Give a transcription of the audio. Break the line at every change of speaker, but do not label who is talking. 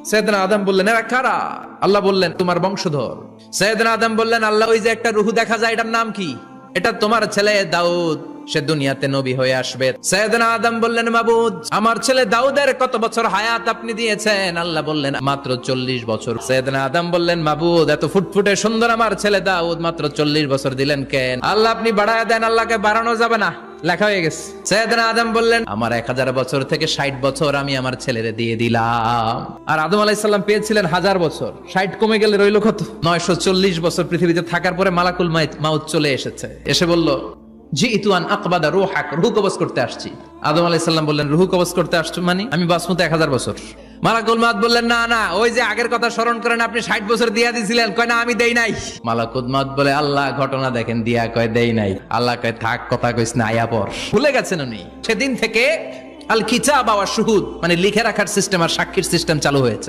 সৈয়দনা আদম বললেন এরা কারা? আল্লাহ বললেন তোমার বংশধর। সৈয়দনা আদম বললেন আল্লাহ ওই যে একটা রূহ দেখা যায় এটার নাম কি? এটা তোমার ছেলে দাউদ, সে দুনিয়াতে নবী হয়ে আসবে। সৈয়দনা আদম বললেন মাবুদ আমার ছেলে দাউদের কত বছর হায়াত আপনি দিয়েছেন? আল্লাহ বললেন মাত্র 40 বছর। সৈয়দনা আদম বললেন মাবুদ এত ফুটফুটে সুন্দর আমার ছেলে দাউদ মাত্র 40 বছর দিলেন কেন? আল্লাহ আপনি বাড়ায় দেন, আল্লাহকে বাড়ানো যাবে না, লেখা হয়ে গেছে। সৈয়দনা আদম বললেন আমার 1000 বছর থেকে 60 বছর আমি আমার ছেলেরে দিয়ে দিলাম। আর আদম আলাইহিস সালাম পেয়েছিলেন 1000 বছর, 60 কমে গেলে রইল কত? 940 বছর পৃথিবীতে থাকার পরে মালাকুল মাউত চলে এসেছে, এসে বলল জিইতু আন আকবাদা রূহাক, রূহ কবজ করতে আসছি। আদম আলাইহিস সালাম বললেন রূহ কবজ করতে আসছো মানে? আমি বাঁচবো তো 1000 বছর। মালাকুল মাউত বললেন না না, ওই যে আগের কথা স্মরণ করেন আপনি 60 বছর দিয়া দিয়েছিলেন। কয় না আমি দেই নাই। মালাকুল মাউত বলে আল্লাহ ঘটনা দেখেন, দিয়া কয় দেই নাই। আল্লাহ কয় থাক কথা কইস না, আয়া পর। ভুলে গেছেন উনি। সেদিন থেকে আল কিতাব ওয়া শুহুদ মানে লিখে রাখার সিস্টেম আর সাক্ষীর সিস্টেম চালু হয়েছে।